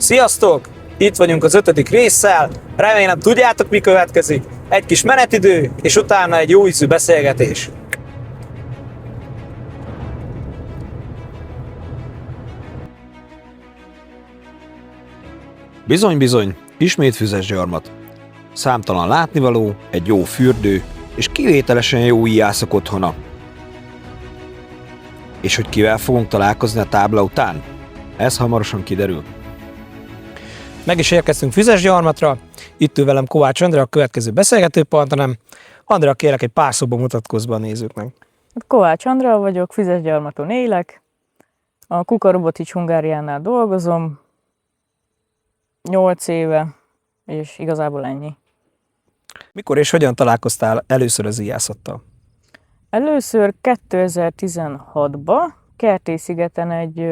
Sziasztok! Itt vagyunk az 5. résszel, remélem tudjátok mi következik. Egy kis menetidő, és utána egy jó ízű beszélgetés. Bizony, ismét füzes gyarmat. Számtalan látnivaló, egy jó fürdő, és kivételesen jó íjászok otthona. És hogy kivel fogunk találkozni a tábla után? Ez hamarosan kiderül. Meg is érkeztünk Füzesgyarmatra, itt ül velem Kovács Andrea, a következő beszélgető partnerem. Andrea, kérlek, egy pár szóban mutatkozz be a nézőknek. Kovács Andrea vagyok, Füzesgyarmaton élek, a Kuka Robotics Hungáriánál dolgozom, 8 éve, és igazából ennyi. Mikor és hogyan találkoztál először az íjászattal? Először 2016-ban Kertészigeten egy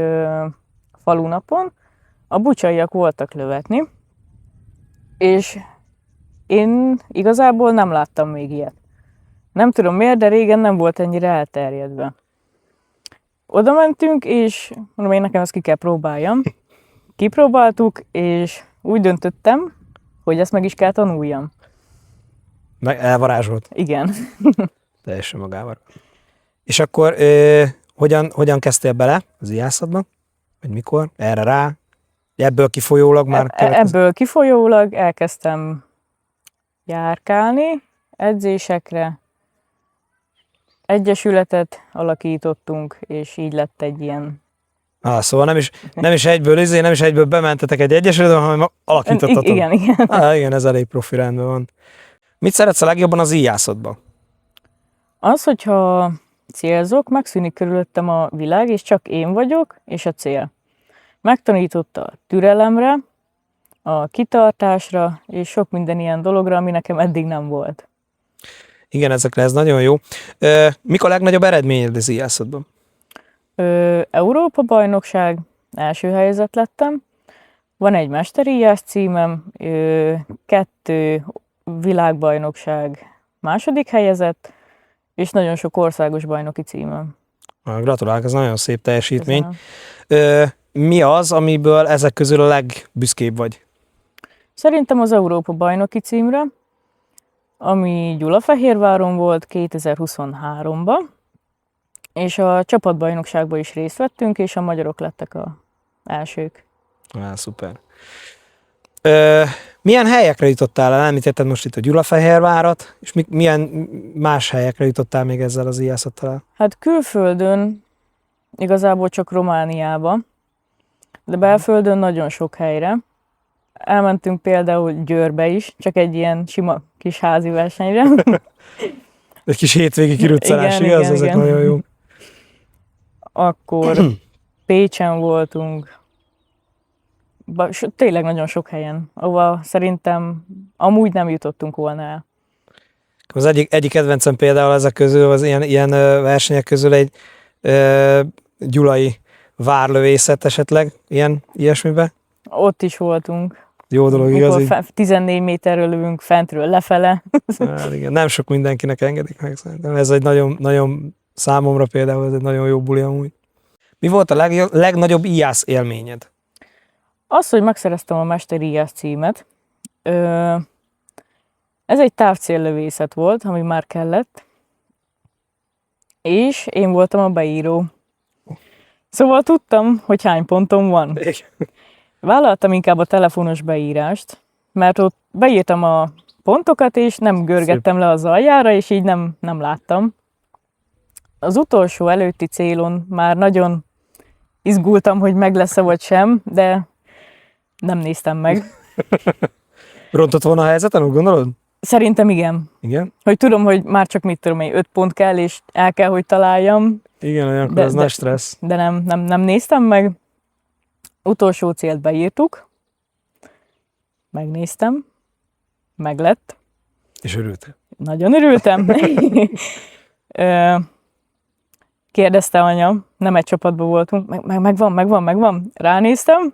falunapon a bucsaiak voltak lövetni, és én igazából nem láttam még ilyet. Nem tudom miért, de régen nem volt ennyire elterjedve. Oda mentünk, és mondom, én nekem ezt ki kell próbáljam. Kipróbáltuk, és úgy döntöttem, hogy ezt meg is kell tanuljam. Meg elvarázsolt. Igen. Teljesen magával. És akkor hogyan kezdtél bele az íjászatba? Vagy mikor? Erre rá? Ebből kifolyólag már Ebből kifolyólag elkezdtem járkálni edzésekre. Egyesületet alakítottunk, és így lett egy ilyen... Szóval nem is egyből bementetek egy egyesületbe, hanem alakítottatok. Igen. Igen, ez elég profi, rendben van. Mit szeretsz a legjobban az íjászatban? Az, hogyha célzok, megszűnik körülöttem a világ, és csak én vagyok, és a cél. Megtanította a türelemre, a kitartásra, és sok minden ilyen dologra, ami nekem eddig nem volt. Igen, ezekre ez nagyon jó. Mik a legnagyobb eredményed az íjászatban? Európa-bajnokság, első helyzet lettem. Van egy mesteríjász címem, 2 világbajnokság, második helyezett, és nagyon sok országos bajnoki címem. Gratulálok, ez nagyon szép teljesítmény. Mi az, amiből ezek közül a legbüszkébb vagy? Szerintem az Európa-bajnoki címre, ami Gyulafehérváron volt 2023-ban, és a csapatbajnokságban is részt vettünk, és a magyarok lettek az elsők. Szuper. Milyen helyekre jutottál el? Említetted most itt a Gyulafehérvárat, és milyen más helyekre jutottál még ezzel az íjászattal? Hát külföldön, igazából csak Romániába, de belföldön nagyon sok helyre. Elmentünk például Győrbe is, csak egy ilyen sima kis házi versenyre. Egy kis hétvégi kiruccanás, igaz? Ezek nagyon jó. Akkor Pécsen voltunk. Tényleg nagyon sok helyen, ahova szerintem amúgy nem jutottunk volna el. Az egyik kedvencem például ezek közül, az ilyen versenyek közül egy gyulai várlövészet esetleg, ilyesmibe. Ott is voltunk. Jó dolog, igaz? 14 méterről lövünk fentről lefele. Hát igen, nem sok mindenkinek engedik meg szerintem. Ez egy nagyon számomra például, ez egy nagyon jó buli amúgy. Mi volt a legnagyobb íjász élményed? Az, hogy megszereztem a mesteríjász címet. Ez egy távcéllövészet volt, ami már kellett. És én voltam a beíró. Szóval tudtam, hogy hány pontom van. Vállaltam inkább a telefonos beírást, mert ott beírtam a pontokat, és nem görgettem le az aljára, és így nem láttam. Az utolsó előtti célon már nagyon izgultam, hogy meg lesz-e vagy sem, de nem néztem meg. Rontott volna a helyzeten, úgy gondolod? Szerintem igen. Igen? Hogy tudom, hogy már csak 5 pont kell, és el kell, hogy találjam. Igen, olyankor ez nagy stressz. De nem néztem meg. Utolsó célt beírtuk. Megnéztem. Meglett. És örültem? Nagyon örültem. Kérdezte anya, nem egy csapatban voltunk, megvan. Ránéztem,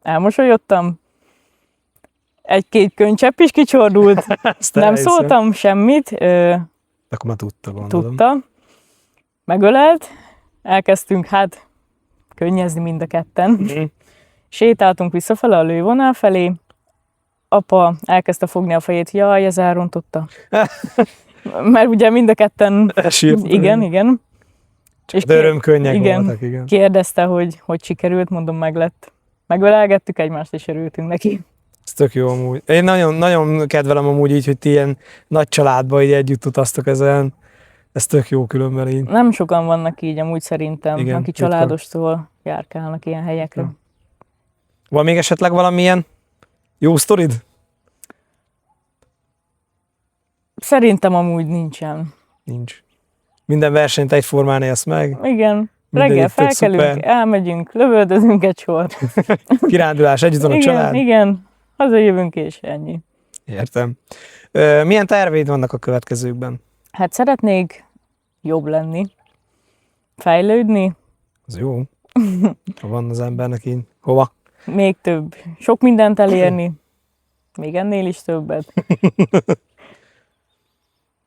elmosolyodtam, 1-2 könycsepp is kicsordult, nem szóltam semmit. Akkor már tudta, gondolom. Tudta, megölelt, elkezdtünk könnyezni mind a ketten. Sétáltunk visszafele a lővonal felé, apa elkezdte fogni a fejét, jaj, ez elrontotta. Mert ugye mind a ketten... Igen. És örömkönnyek voltak, igen. Kérdezte, hogy sikerült, mondom, meg lett. Megölelgettük egymást, és örültünk neki. Ez tök jó amúgy. Én nagyon kedvelem amúgy így, hogy ti ilyen nagy családban így együtt utaztok ezen. Ez tök jó különben így. Nem sokan vannak így amúgy szerintem, igen, aki családostól járkálnak ilyen helyekre. Van még esetleg valamilyen jó sztorid? Szerintem amúgy nincsen. Nincs. Minden versenyt egyformán élsz meg. Igen. Reggel felkelünk, elmegyünk, lövöldözünk egy sort. Kirándulás, együtt van a család. Igen, hazajövünk és ennyi. Értem. Milyen terveid vannak a következőkben? Hát szeretnék jobb lenni, fejlődni. Az jó. Ha van az embernek így. Hova? Még több. Sok mindent elérni. Még ennél is többet.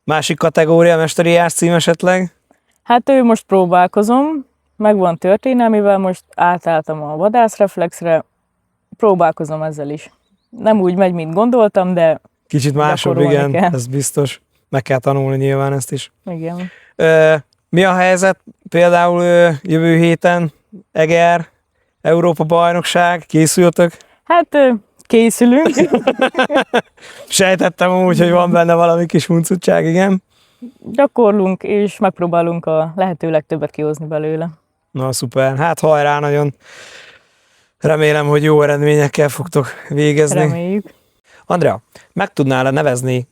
Másik kategória, mesteri járcím esetleg? Hát ő most próbálkozom. Megvan történelmivel, most átálltam a vadászreflexre. Próbálkozom ezzel is. Nem úgy megy, mint gondoltam, de kicsit másabb, igen, kell. Ez biztos. Meg kell tanulni nyilván ezt is. Igen. Mi a helyzet? Például jövő héten Eger, Európa-bajnokság, készültök? Hát készülünk. Sejtettem úgy, hogy van benne valami kis huncutság, igen. Gyakorlunk, és megpróbálunk a lehető legtöbbet kihozni belőle. Na szuper, hát hajrá, nagyon remélem, hogy jó eredményekkel fogtok végezni. Reméljük. Andrea, meg tudnál-e nevezni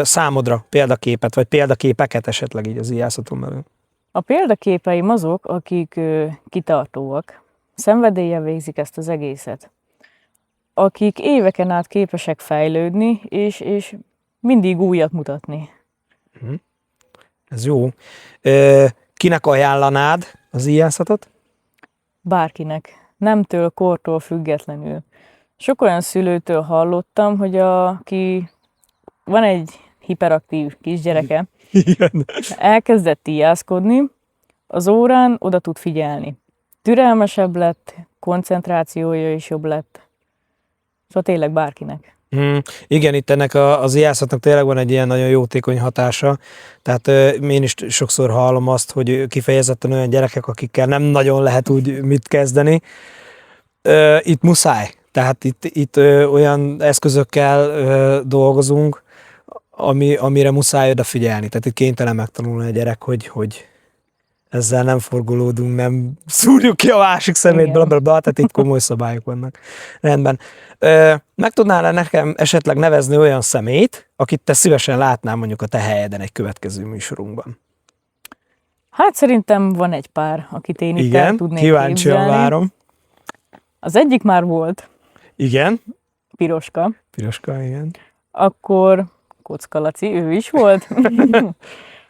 számodra példaképet, vagy példaképeket esetleg így az íjászaton belül? A példaképeim azok, akik kitartóak, szenvedéllyel végzik ezt az egészet. Akik éveken át képesek fejlődni, és mindig újat mutatni. Ez jó. Kinek ajánlanád az íjászatot? Bárkinek. Nemtől, kortól függetlenül. Sok olyan szülőtől hallottam, hogy aki van egy hiperaktív kisgyereke, igen. Elkezdett íjászkodni, az órán oda tud figyelni. Türelmesebb lett, koncentrációja is jobb lett. Szóval tényleg bárkinek. Igen, itt ennek az íjászatnak tényleg van egy ilyen nagyon jótékony hatása. Tehát én is sokszor hallom azt, hogy kifejezetten olyan gyerekek, akikkel nem nagyon lehet úgy mit kezdeni. Itt muszáj. Tehát itt olyan eszközökkel dolgozunk, amire muszáj odafigyelni. Tehát itt kénytelen megtanulni a gyerek, hogy ezzel nem forgolódunk, nem szúrjuk ki a másik szemét, blablabla, tehát itt komoly szabályok vannak. Rendben. Meg tudnál nekem esetleg nevezni olyan személyt, akit te szívesen látnál mondjuk a te helyeden egy következő műsorunkban? Hát szerintem van egy pár, akit én itt el tudnék képzelni. Kíváncsian várom. Az egyik már volt. Igen. Piroska. Piroska, igen. Akkor Kocka Laci, ő is volt.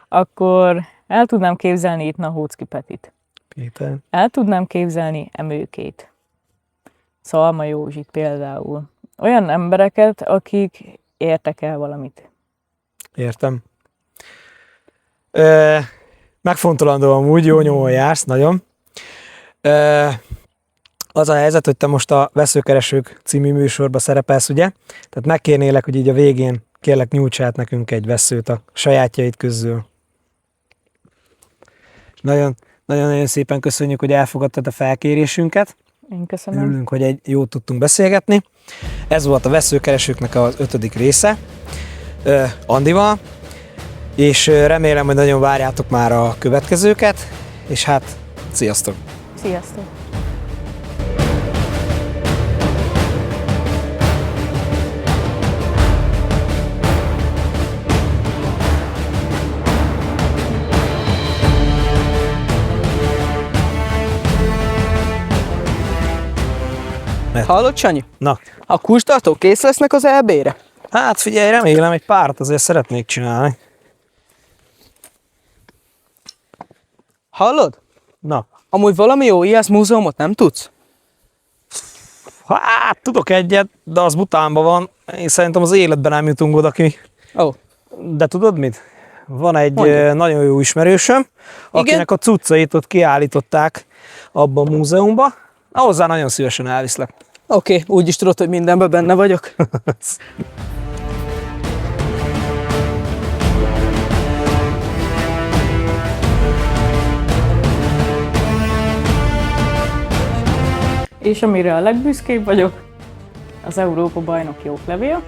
Akkor el tudnám képzelni itt Nahóczki Petit. Péter. El tudnám képzelni Emőkét. Szalma Józsit például. Olyan embereket, akik értek el valamit. Értem. Megfontolandó amúgy, jó nyomon jársz, nagyon. Az a helyzet, hogy te most a Veszőkeresők című műsorba szerepelsz, ugye? Tehát megkérnélek, hogy így a végén kérlek nyújts át nekünk egy veszőt a sajátjaid közül. Nagyon szépen köszönjük, hogy elfogadtad a felkérésünket. Én köszönöm. Örülünk, hogy egy jót tudtunk beszélgetni. Ez volt a Veszőkeresőknek az 5. része Andival, és remélem, hogy nagyon várjátok már a következőket, és hát sziasztok! Sziasztok! Hallod, Sanyi? Na. A kulcstartók kész lesznek az EB-re? Hát figyelj, remélem, egy párat azért szeretnék csinálni. Hallod? Na. Amúgy valami jó IASZ múzeumot nem tudsz? Hát, tudok egyet, de az Butánban van. Én szerintem az életben nem jutunk oda ki. Ó. De tudod mit? Van egy nagyon jó ismerősöm, akinek a cuccait ott kiállították abban a múzeumban. Hozzá nagyon szívesen elviszlek. Oké, úgy is tudod, hogy mindenben benne vagyok. És amire a legbüszkébb vagyok, az Európa-bajnoki oklevél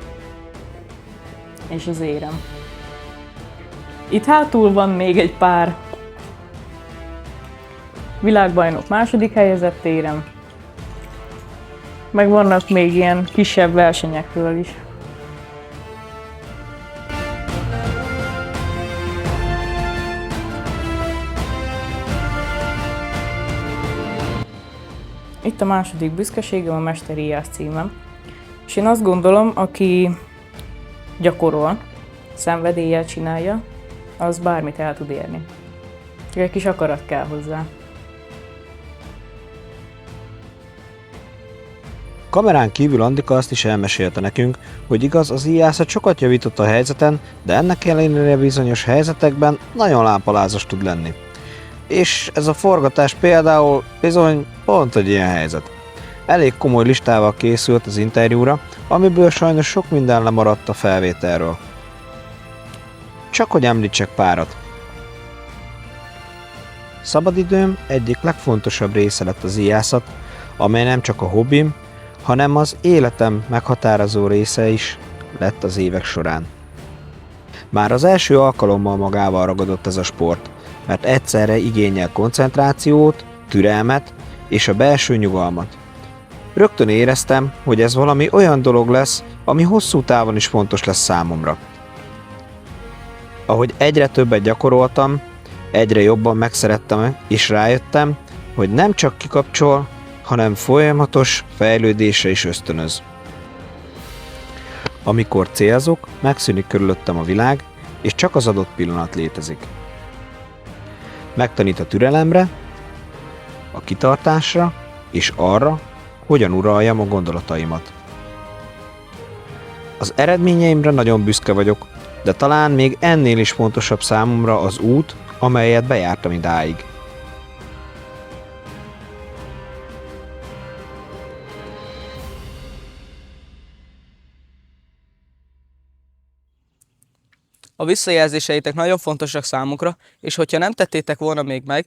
és az érem. Itt hátul van még egy pár világbajnok második helyezett érem, meg vannak még ilyen kisebb versenyekről is. Itt a második büszkeségem a Mester Ijász címem. És én azt gondolom, aki gyakorol, szenvedéllyel csinálja, az bármit el tud érni. Csak egy kis akarat kell hozzá. Kamerán kívül Andika azt is elmesélte nekünk, hogy igaz, az ijászat sokat javított a helyzeten, de ennek ellenére bizonyos helyzetekben nagyon lámpalázas tud lenni. És ez a forgatás például bizony pont egy ilyen helyzet. Elég komoly listával készült az interjúra, amiből sajnos sok minden lemaradt a felvételről. Csak hogy említsek párat. Szabadidőm egyik legfontosabb része lett az ijászat, amely nem csak a hobbim, hanem az életem meghatározó része is lett az évek során. Már az első alkalommal magával ragadott ez a sport, mert egyszerre igényel koncentrációt, türelmet és a belső nyugalmat. Rögtön éreztem, hogy ez valami olyan dolog lesz, ami hosszú távon is fontos lesz számomra. Ahogy egyre többet gyakoroltam, egyre jobban megszerettem, és rájöttem, hogy nem csak kikapcsol, hanem folyamatos fejlődésre is ösztönöz. Amikor célzok, megszűnik körülöttem a világ, és csak az adott pillanat létezik. Megtanít a türelemre, a kitartásra, és arra, hogyan uraljam a gondolataimat. Az eredményeimre nagyon büszke vagyok, de talán még ennél is fontosabb számomra az út, amelyet bejártam idáig. A visszajelzéseitek nagyon fontosak számunkra, és hogyha nem tettétek volna még meg,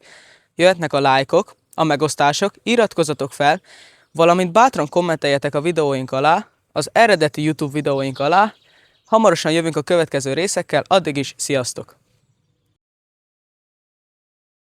jöhetnek a lájkok, a megosztások, iratkozzatok fel, valamint bátran kommenteljetek a videóink alá, az eredeti YouTube videóink alá. Hamarosan jövünk a következő részekkel, addig is sziasztok!